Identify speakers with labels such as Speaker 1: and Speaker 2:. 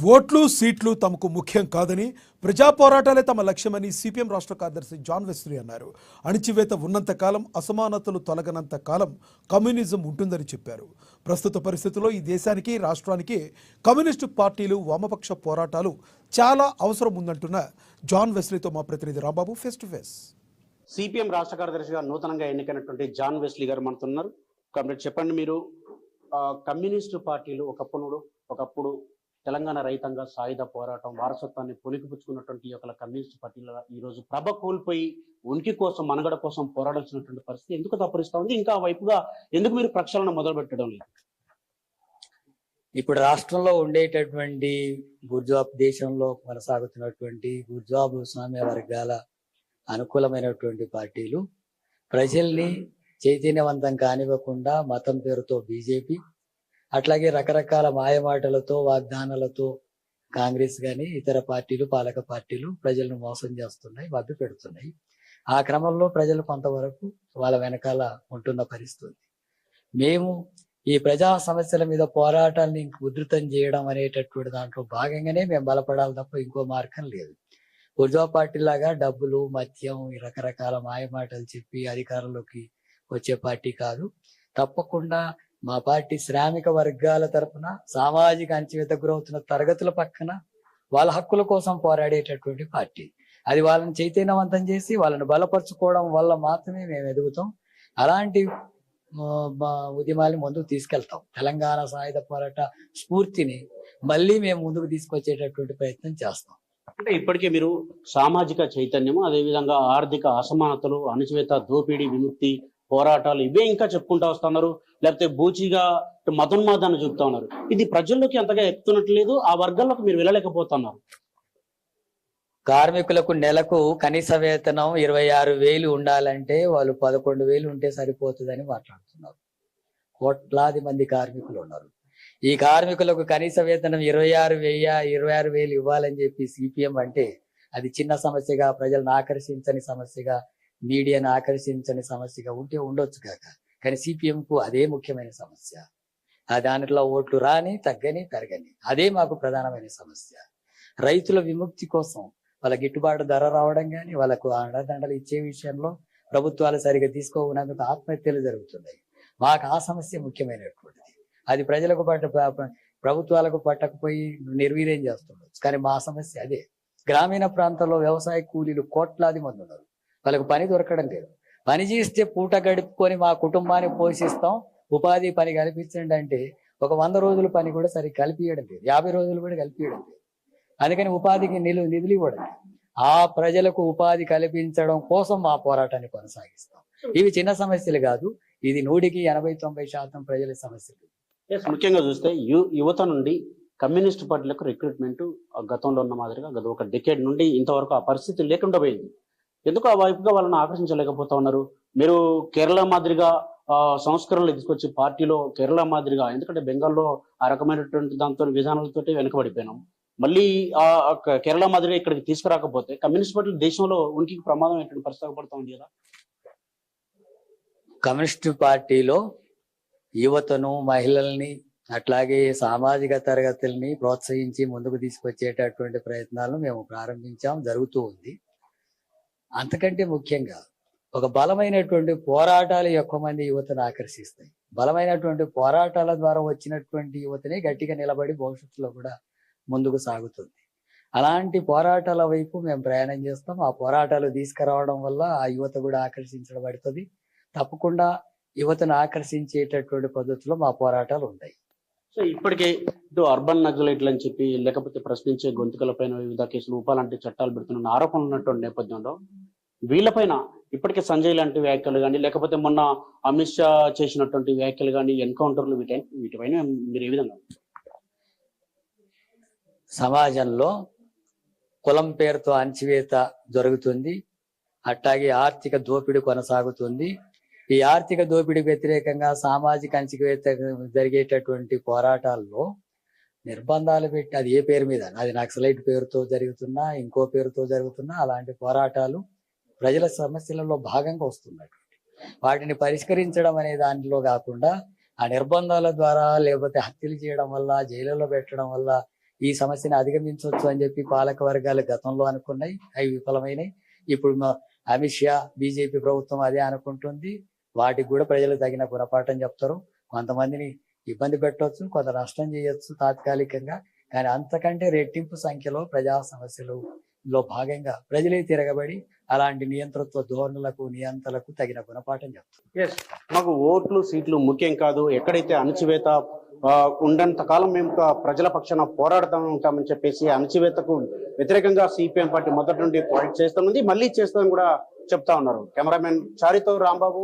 Speaker 1: ఓట్లు సీట్లు తమకు ముఖ్యం కాదని ప్రజా పోరాటాలే తమ లక్ష్యమని సిపిఎం రాష్ట్ర కార్యదర్శి జాన్ వెస్లీ అన్నారు. అణిచివేత ఉన్నంత కాలం, అసమానతలు తొలగనంత కాలం కమ్యూనిజం ఉంటుందని చెప్పారు. ప్రస్తుత పరిస్థితుల్లో ఈ దేశానికి, రాష్ట్రానికి కమ్యూనిస్టు పార్టీలు, వామపక్ష పోరాటాలు చాలా అవసరం ఉందంటున్న జాన్ వెస్లీతో మా ప్రతినిధి Rambabu face to face.
Speaker 2: CPM రాష్ట్ర కార్యదర్శిగా నూతనంగా ఎన్నికైనటువంటి జాన్ వెస్లీ గారు మనతున్నారు. కాబట్టి చెప్పండి, మీరు కమ్యూనిస్టు పార్టీలు ఒకప్పుడు తెలంగాణ రైతాంగ సాయుధ పోరాటం వారసత్వాన్ని పొలికిపుచ్చుకున్నటువంటి యొక్క కమ్యూనిస్ట్ పార్టీల ఈ రోజు ప్రభ కోల్పోయి ఉనికి కోసం, మనుగడ కోసం పోరాడాల్సినటువంటి పరిస్థితి ఎందుకు తప్పరిస్తా ఉంది? ఇంకా వైపుగా ఎందుకు మీరు ప్రక్షాళన మొదలు పెట్టడం లేదు?
Speaker 3: ఇప్పుడు రాష్ట్రంలో ఉండేటటువంటి బూర్జువా దేశంలో కొనసాగుతున్నటువంటి బూర్జువా భూస్వామ్య వర్గాల అనుకూలమైనటువంటి పార్టీలు ప్రజల్ని చైతన్యవంతం కానివ్వకుండా మతం పేరుతో బీజేపీ, అట్లాగే రకరకాల మాయమాటలతో, వాగ్దానాలతో కాంగ్రెస్ కానీ ఇతర పార్టీలు, పాలక పార్టీలు ప్రజలను మోసం చేస్తున్నాయి, మభ్య పెడుతున్నాయి. ఆ క్రమంలో ప్రజలు కొంతవరకు వాళ్ళ వెనకాల ఉంటున్న పరిస్థితి. మేము ఈ ప్రజా సమస్యల మీద పోరాటాన్ని ఉధృతం చేయడం అనేటటువంటి దాంట్లో భాగంగానే మేము బలపడాలి తప్ప ఇంకో మార్గం లేదు. బూర్జువా పార్టీ లాగా డబ్బులు, మద్యం, ఈ రకరకాల మాయమాటలు చెప్పి అధికారంలోకి వచ్చే పార్టీ కాదు. తప్పకుండా మా పార్టీ శ్రామిక వర్గాల తరఫున, సామాజిక అణచివేత గురవుతున్న తరగతుల పక్కన వాళ్ళ హక్కుల కోసం పోరాడేటటువంటి పార్టీ. అది వాళ్ళని చైతన్యవంతం చేసి వాళ్ళని బలపరుచుకోవడం వల్ల మాత్రమే మేము ఎదుగుతాం. అలాంటి ఉద్యమాన్ని ముందుకు తీసుకెళ్తాం. తెలంగాణ సాయుధ పోరాట స్ఫూర్తిని మళ్ళీ మేము ముందుకు తీసుకొచ్చేటటువంటి ప్రయత్నం చేస్తాం.
Speaker 2: అంటే ఇప్పటికే మీరు సామాజిక చైతన్యము, అదేవిధంగా ఆర్థిక అసమానతలు, అణచివేత, దోపిడీ, విముక్తి పోరాటాలు ఇవే ఇంకా చెప్పుకుంటా వస్తున్నారు. లేకపోతే బూచిగా మతోన్మాదాన్ని చూపుతా ఉన్నారు. ఇది ప్రజల్లోకి అంతగా ఎక్కుతున్నట్లేదు. ఆ వర్గాల్లోకి మీరు వెళ్ళలేకపోతున్నారు.
Speaker 3: కార్మికులకు నెలకు కనీస వేతనం 26,000 ఉండాలంటే వాళ్ళు 11,000 ఉంటే సరిపోతుందని మాట్లాడుతున్నారు. కోట్లాది మంది కార్మికులు ఉన్నారు. ఈ కార్మికులకు కనీస వేతనం 26,000 ఇవ్వాలని చెప్పి సిపిఎం అంటే అది చిన్న సమస్యగా, ప్రజలను ఆకర్షించని సమస్యగా, మీడియాను ఆకర్షించని సమస్యగా ఉంటే ఉండొచ్చు కాక, కానీ సిపిఎం కు అదే ముఖ్యమైన సమస్య. దానిలో ఓట్లు రాని, తగ్గని, పెరగని అదే మాకు ప్రధానమైన సమస్య. రైతుల విముక్తి కోసం వాళ్ళ గిట్టుబాటు ధర రావడం కానీ, వాళ్ళకు అండదండలు ఇచ్చే విషయంలో ప్రభుత్వాలు సరిగా తీసుకోనందుకు ఆత్మహత్యలు జరుగుతున్నాయి. మాకు ఆ సమస్య ముఖ్యమైనటువంటిది. అది ప్రజలకు ప్రభుత్వాలకు పట్టకపోయి నిర్వీర్యం చేస్తుండొచ్చు, కానీ మా సమస్య అదే. గ్రామీణ ప్రాంతాల్లో వ్యవసాయ కూలీలు కోట్లాది మంది ఉన్నారు. వాళ్ళకు పని దొరకడం లేదు. పని చేస్తే పూట గడుపుకొని మా కుటుంబాన్ని పోషిస్తాం, ఉపాధి పని కల్పించండి అంటే ఒక 100 రోజుల పని కూడా సరిగ్గా కలిపియడం లేదు, 50 రోజులు కూడా కలిపియడం లేదు. అందుకని ఉపాధికి నిధులు ఇవ్వడం. ఆ ప్రజలకు ఉపాధి కల్పించడం కోసం మా పోరాటాన్ని కొనసాగిస్తాం. ఇవి చిన్న సమస్యలు కాదు, ఇది 100కి 80-90% ప్రజల సమస్యలు.
Speaker 2: ముఖ్యంగా చూస్తే యువత నుండి కమ్యూనిస్ట్ పార్టీలకు రిక్రూట్మెంట్ గతంలో ఉన్న మాదిరిగా గత ఒక డెకేడ్ నుండి ఇంతవరకు ఆ పరిస్థితి లేకుండా పోయింది. ఎందుకు ఆ వైపుగా వాళ్ళని ఆకర్షించలేకపోతా ఉన్నారు? మీరు కేరళ మాదిరిగా సంస్కరణలు తీసుకొచ్చి పార్టీలో కేరళ మాదిరిగా, ఎందుకంటే బెంగాల్లో ఆ రకమైనటువంటి దాంతో విధానాలతో వెనుకబడిపోయినాం. మళ్ళీ ఆ కేరళ మాదిరిగా ఇక్కడికి తీసుకురాకపోతే కమ్యూనిస్ట్ పార్టీలు దేశంలో ఉనికికి ప్రమాదం ఎటువంటి పరిస్థితి పడుతూ ఉంది కదా.
Speaker 3: కమ్యూనిస్ట్ పార్టీలో యువతను, మహిళల్ని, అట్లాగే సామాజిక తరగతుల్ని ప్రోత్సహించి ముందుకు తీసుకొచ్చేటటువంటి ప్రయత్నాలను మేము ప్రారంభించాం, జరుగుతూ ఉంది. అంతకంటే ముఖ్యంగా ఒక బలమైనటువంటి పోరాటాలు ఎక్కువ మంది యువతను ఆకర్షిస్తాయి. బలమైనటువంటి పోరాటాల ద్వారా వచ్చినటువంటి యువతని గట్టిగా నిలబడి భవిష్యత్తులో కూడా ముందుకు సాగుతుంది. అలాంటి పోరాటాల వైపు మేము ప్రయాణం చేస్తాం. ఆ పోరాటాలు తీసుకురావడం వల్ల ఆ యువత కూడా ఆకర్షించబడుతుంది. తప్పకుండా యువతను ఆకర్షించేటటువంటి పద్ధతిలో మా పోరాటాలు ఉంటాయి.
Speaker 2: సో ఇప్పటికే ఇటు అర్బన్ నక్సలైట్లు అని చెప్పి, లేకపోతే ప్రశ్నించే గొంతుకలపైన వివిధ కేసులు, ఉపాలంటి చట్టాలు పెడుతున్న ఆరోపణలు ఉన్నటువంటి నేపథ్యంలో వీళ్ళపైన ఇప్పటికే సంజయ్ లాంటి వ్యాఖ్యలు కానీ, లేకపోతే మొన్న అమిత్ షా చేసినటువంటి వ్యాఖ్యలు కానీ, ఎన్కౌంటర్లు, వీటిపైన మీరు ఏ విధంగా?
Speaker 3: సమాజంలో కులం పేరుతో అణచివేత జరుగుతుంది, అట్లాగే ఆర్థిక దోపిడీ కొనసాగుతుంది. ఈ ఆర్థిక దోపిడీకి వ్యతిరేకంగా సామాజిక అణచివేత జరిగేటటువంటి పోరాటాల్లో నిర్బంధాలు పెట్టి, అది ఏ పేరు మీద, అది నక్సలైట్ పేరుతో జరుగుతున్నా, ఇంకో పేరుతో జరుగుతున్నా, అలాంటి పోరాటాలు ప్రజల సమస్యలలో భాగంగా వస్తున్నటువంటి వాటిని పరిష్కరించడం అనే దాంట్లో కాకుండా ఆ నిర్బంధాల ద్వారా, లేకపోతే హత్యలు చేయడం వల్ల, జైలులో పెట్టడం వల్ల ఈ సమస్యను అధిగమించవచ్చు అని చెప్పి పాలక వర్గాలు గతంలో అనుకున్నాయి, అవి విఫలమైనాయి. ఇప్పుడు అమిత్ షా బీజేపీ ప్రభుత్వం అదే అనుకుంటుంది. వాటికి కూడా ప్రజలు తగిన గుణపాఠం చెప్తారు. కొంతమందిని ఇబ్బంది పెట్టవచ్చు, కొంత నష్టం చేయొచ్చు తాత్కాలికంగా, కానీ అంతకంటే రెట్టింపు సంఖ్యలో ప్రజా సమస్యలలో భాగంగా ప్రజలే తిరగబడి అలాంటి నియంతృత్వ ధోరణులకు నియంతలకు తగిన గుణపాఠం చెప్తారు.
Speaker 2: మాకు ఓట్లు సీట్లు ముఖ్యం కాదు, ఎక్కడైతే అణచివేత ఉన్నంత కాలం మేము ప్రజల పక్షాన పోరాడుతూ ఉంటామని చెప్పేసి అణచివేతకు వ్యతిరేకంగా సిపిఎం పార్టీ మొదటి నుండి ఫైట్ చేస్తుంది, మళ్ళీ చేస్తామని కూడా చెప్తా ఉన్నారు. కెమెరామెన్ చారితో రాంబాబు,